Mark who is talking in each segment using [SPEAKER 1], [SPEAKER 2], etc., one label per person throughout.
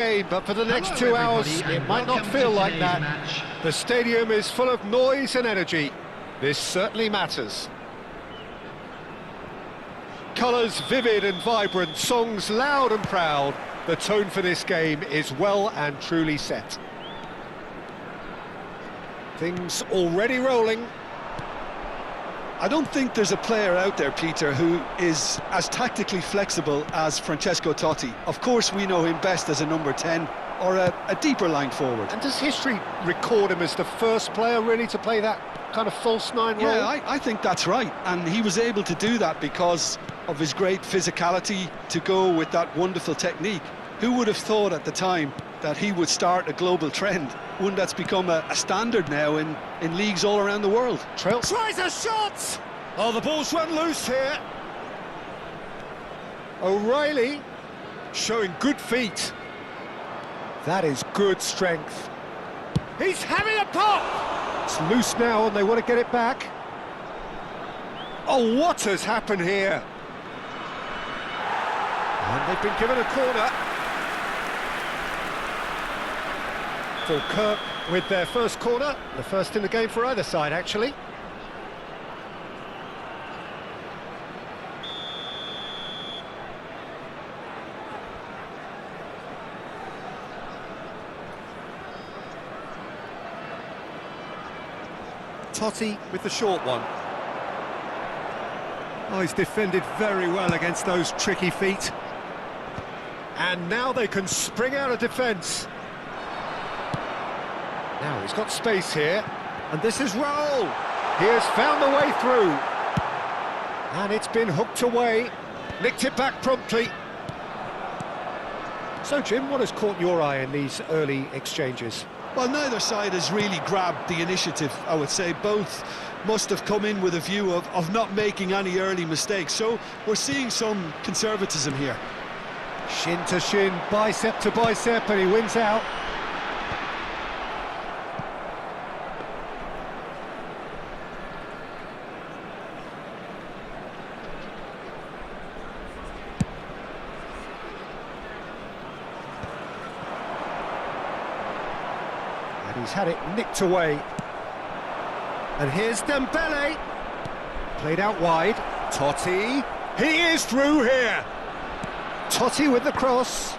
[SPEAKER 1] But for the next 2 hours, it might not feel like that. The stadium is full of noise and energy. This certainly matters. Colours vivid and vibrant, songs loud and proud. The tone for this game is well and truly set. Things already rolling.
[SPEAKER 2] I don't think there's a player out there, Peter, who is as tactically flexible as Francesco Totti. Of course, we know him best as a number 10 or a deeper line forward.
[SPEAKER 1] And does history record him as the first player really to play that kind of false nine role?
[SPEAKER 2] Yeah, I think that's right. And he was able to do that because of his great physicality to go with that wonderful technique. Who would have thought at the time that he would start a global trend, one that's become a standard now in leagues all around the world?
[SPEAKER 1] Trail tries a shot! Oh, the ball's run loose here. O'Reilly showing good feet. That is good strength. He's having a pop! It's loose now and they want to get it back. Oh, what has happened here? And they've been given a corner. Kirk with their first corner, the first in the game for either side, actually. Totti with the short one. Oh, he's defended very well against those tricky feet. And now they can spring out of defence. Now he's got space here, and this is Raul. He has found the way through. And it's been hooked away. Nicked it back promptly. So, Jim, what has caught your eye in these early exchanges?
[SPEAKER 2] Well, neither side has really grabbed the initiative, I would say. Both must have come in with a view of not making any early mistakes. So we're seeing some conservatism here.
[SPEAKER 1] Shin to shin, bicep to bicep, and he wins out. He's had it nicked away. And here's Dembele. Played out wide. Totti. He is through here. Totti with the cross.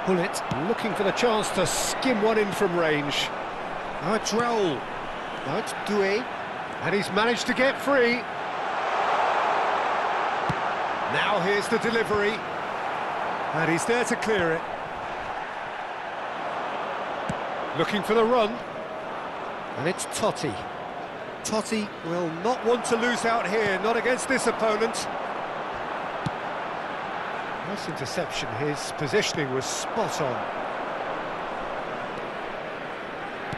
[SPEAKER 1] Bullet looking for the chance to skim one in from range. Now it's Raul. Now it's Doué. And he's managed to get free. Now here's the delivery. And he's there to clear it. Looking for the run, and it's Totti. Totti will not want to lose out here, not against this opponent. Nice interception, his positioning was spot on.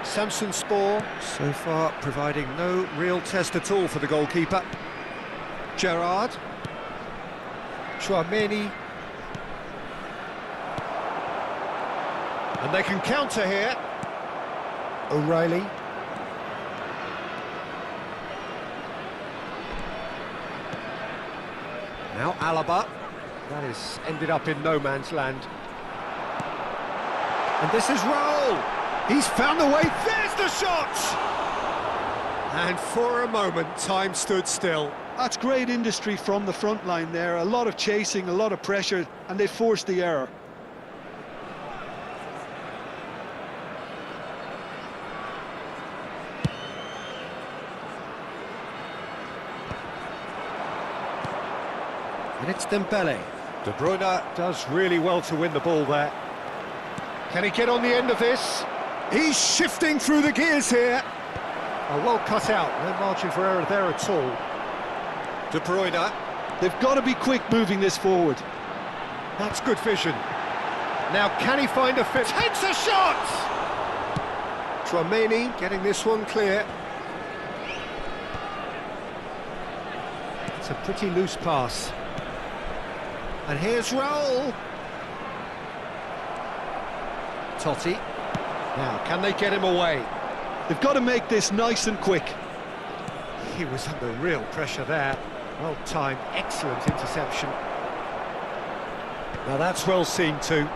[SPEAKER 1] Samsonspor, so far providing no real test at all for the goalkeeper. Gerrard. Chouameni. And they can counter here. O'Reilly. Now Alaba. That is ended up in no man's land. And this is Raul. He's found the way. There's the shot! And for a moment, time stood still.
[SPEAKER 2] That's great industry from the front line there. A lot of chasing, a lot of pressure, and they forced the error.
[SPEAKER 1] And it's Dembele. De Bruyne does really well to win the ball there. Can he get on the end of this? He's shifting through the gears here. Oh, well cut out. No margin for error there at all. De Bruyne.
[SPEAKER 2] They've got to be quick moving this forward.
[SPEAKER 1] That's good vision. Now can he find a fit? Takes a shot! Chouameni getting this one clear. It's a pretty loose pass. And here's Raul. Totti. Now, can they get him away?
[SPEAKER 2] They've got to make this nice and quick.
[SPEAKER 1] He was under real pressure there. Well timed, excellent interception. Now that's well seen too.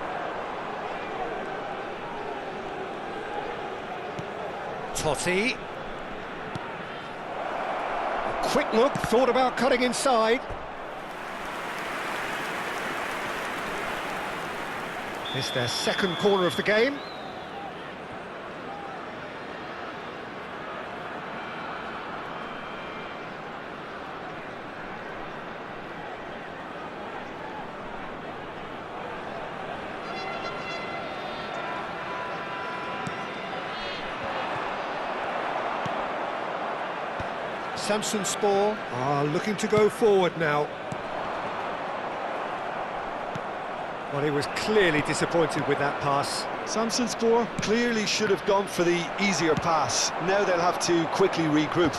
[SPEAKER 1] Totti. A quick look, thought about cutting inside. It's their second corner of the game. Samsunspor are looking to go forward now. Well, he was clearly disappointed with that pass.
[SPEAKER 2] Samsunspor clearly should have gone for the easier pass. Now they'll have to quickly regroup.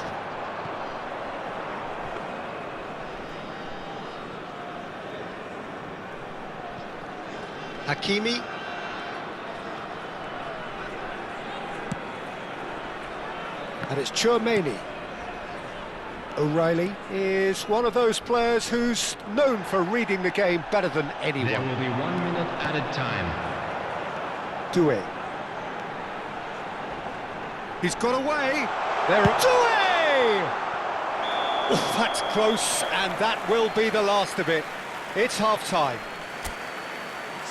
[SPEAKER 1] Hakimi. And it's Chouameni. O'Reilly is one of those players who's known for reading the game better than anyone.
[SPEAKER 3] There will be 1 minute added time.
[SPEAKER 1] Doué. He's got away. There, Doué! Oh, that's close, and that will be the last of it. It's half-time.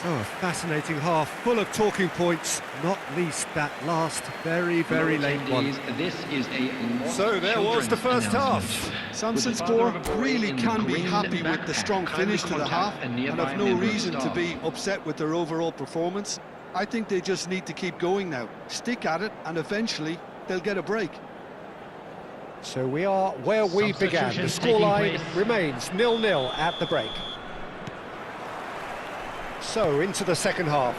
[SPEAKER 1] So a fascinating half, full of talking points, not least that last very, very late one.
[SPEAKER 3] This is a
[SPEAKER 1] So there was the first half.
[SPEAKER 2] Samsunspor really can be happy with the strong finish to the half and have no reason to be upset with their overall performance. I think they just need to keep going now, stick at it, and eventually they'll get a break.
[SPEAKER 1] So we are where we began. The scoreline remains 0-0 at the break. So, into the second half.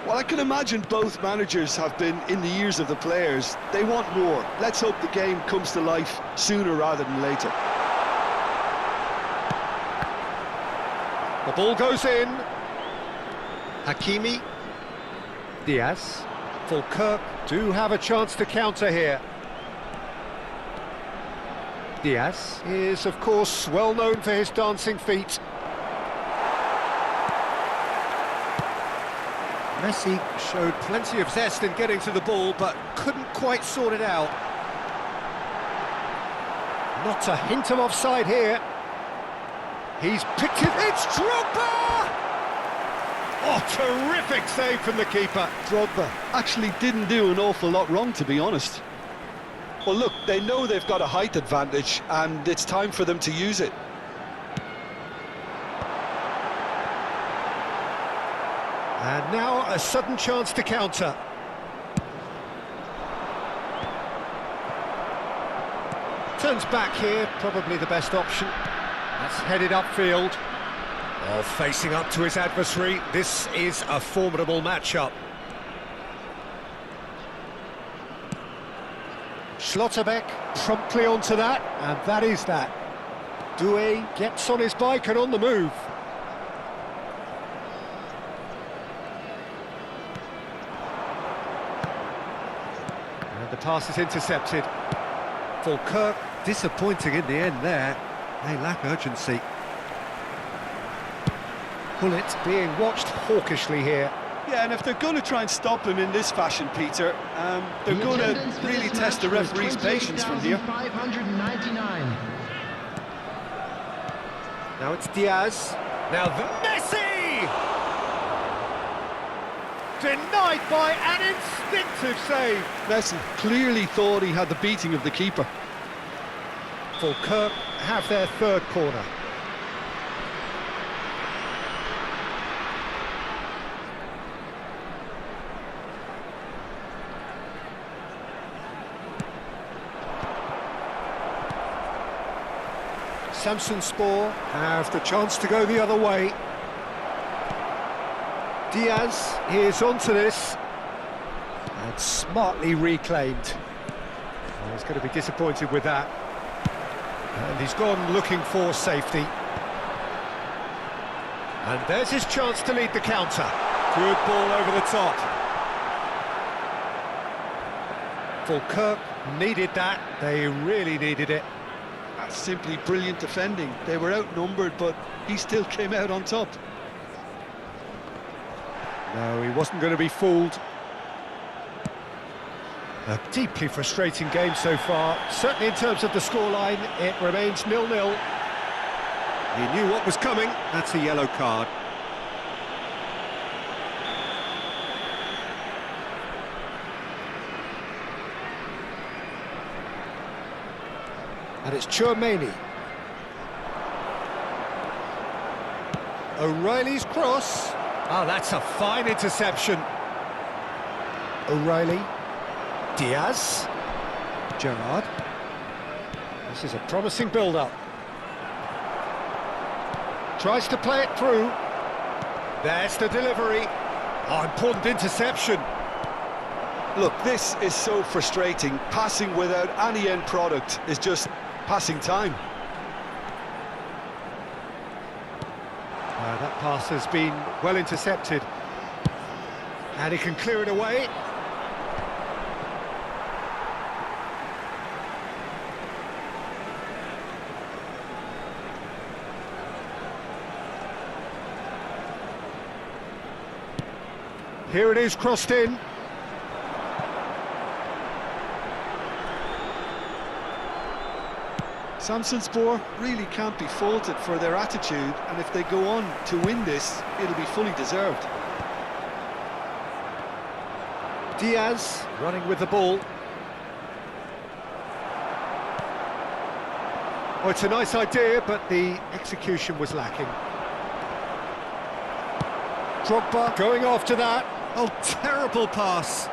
[SPEAKER 2] Well, I can imagine both managers have been in the ears of the players. They want more. Let's hope the game comes to life sooner rather than later.
[SPEAKER 1] The ball goes in. Hakimi. Diaz. Fulkirk do have a chance to counter here. Diaz is, of course, well known for his dancing feet. Messi showed plenty of zest in getting to the ball, but couldn't quite sort it out. Not a hint of offside here. He's picked it. It's Drogba! Oh, terrific save from the keeper.
[SPEAKER 2] Drogba actually didn't do an awful lot wrong, to be honest. Well, look, they know they've got a height advantage, and it's time for them to use it.
[SPEAKER 1] And now a sudden chance to counter. Turns back here, probably the best option. That's headed upfield. Oh, facing up to his adversary. This is a formidable matchup. Schlotterbeck promptly onto that, and that is that. Doué gets on his bike and on the move. The pass is intercepted. Fulkirk disappointing in the end there. They lack urgency. Bullet being watched hawkishly here.
[SPEAKER 2] Yeah, and if they're going to try and stop him in this fashion, Peter, they're going to really test the referee's patience from here.
[SPEAKER 1] Now it's Diaz. Now the Messi! Denied by an instinctive save.
[SPEAKER 2] Messi clearly thought he had the beating of the keeper.
[SPEAKER 1] Fulkirk have their third corner. Samsunspor have the chance to go the other way. Diaz is onto this, and smartly reclaimed. Oh, he's going to be disappointed with that. And he's gone looking for safety. And there's his chance to lead the counter. Good ball over the top. Fulkirk needed that, they really needed it.
[SPEAKER 2] That's simply brilliant defending. They were outnumbered, but he still came out on top.
[SPEAKER 1] No, he wasn't going to be fooled. A deeply frustrating game so far. Certainly in terms of the scoreline, it remains 0-0. He knew what was coming. That's a yellow card. And it's Chouameni. O'Reilly's cross. Oh, that's a fine interception. O'Reilly. Diaz. Gerrard. This is a promising build-up. Tries to play it through. There's the delivery. Oh, important interception.
[SPEAKER 2] Look, this is so frustrating. Passing without any end product is just passing time.
[SPEAKER 1] That pass has been well intercepted. And he can clear it away. Here it is, crossed in.
[SPEAKER 2] Samsunspor really can't be faulted for their attitude, and if they go on to win this, it'll be fully deserved.
[SPEAKER 1] Diaz running with the ball. Oh, it's a nice idea, but the execution was lacking. Drogba going after that. Oh, terrible pass.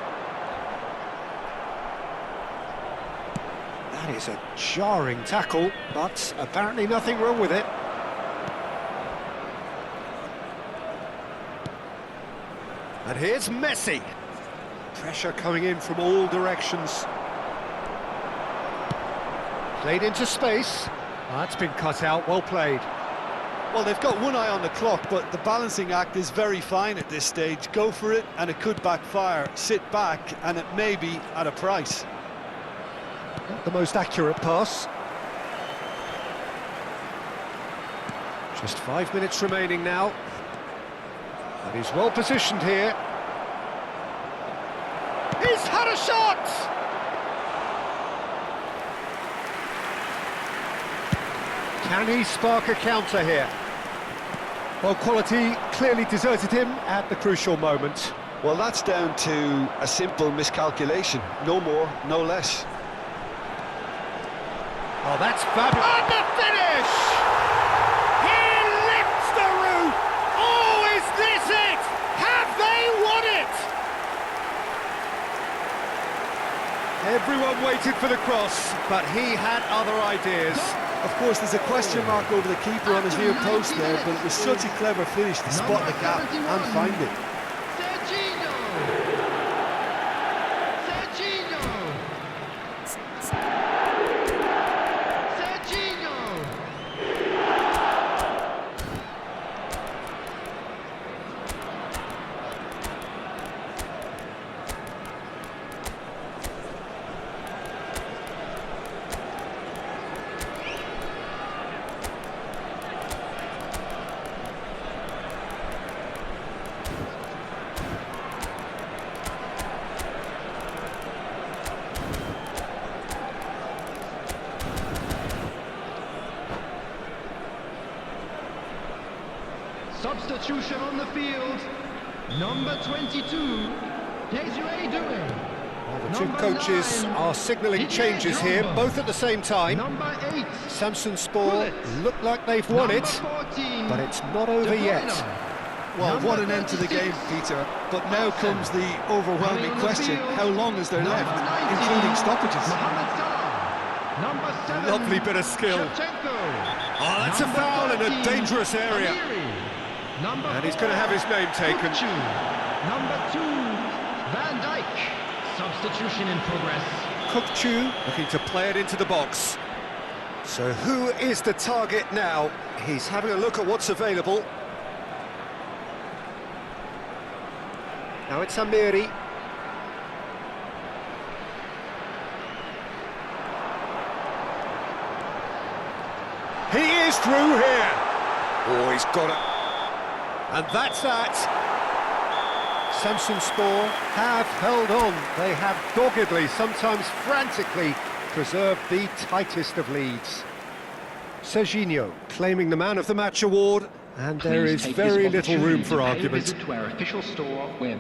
[SPEAKER 1] That is a jarring tackle, but apparently nothing wrong with it. And here's Messi. Pressure coming in from all directions. Played into space. That's been cut out, well played.
[SPEAKER 2] Well, they've got one eye on the clock, but the balancing act is very fine at this stage. Go for it, and it could backfire. Sit back, and it may be at a price.
[SPEAKER 1] Not the most accurate pass. Just 5 minutes remaining now. And he's well positioned here. He's had a shot! Can he spark a counter here? Well, quality clearly deserted him at the crucial moment.
[SPEAKER 2] Well, that's down to a simple miscalculation. No more, no less.
[SPEAKER 1] Oh, that's fabulous. And the finish! He lifts the roof! Oh, is this it? Have they won it? Everyone waited for the cross, but he had other ideas.
[SPEAKER 2] Of course, there's a question mark over the keeper on his near post there, but it was such a clever finish to spot the gap and find it.
[SPEAKER 3] Substitution on the field. Number 22. Desiree doing.
[SPEAKER 1] Well, the two coaches are signalling changes here, both at the same time.
[SPEAKER 3] Number 8.
[SPEAKER 1] Samsunspor look like they've won it,
[SPEAKER 3] 14,
[SPEAKER 1] but it's not over yet.
[SPEAKER 2] Well, what an end to the game, Peter. But now comes the overwhelming question: how long is there left, including stoppages?
[SPEAKER 3] Number 7.
[SPEAKER 1] Lovely bit of skill. Oh, that's a foul in a dangerous area. And he's going to have his name taken.
[SPEAKER 3] Number 2, Van Dijk. Substitution in progress.
[SPEAKER 1] Kukçu looking to play it into the box. So who is the target now? He's having a look at what's available. Now it's Amiri. He is through here. Oh, he's got it. And that's that. Samsunspor have held on. They have doggedly, sometimes frantically, preserved the tightest of leads. Serginho claiming the Man of the Match award, and there is very little room for argument.
[SPEAKER 4] To our official store where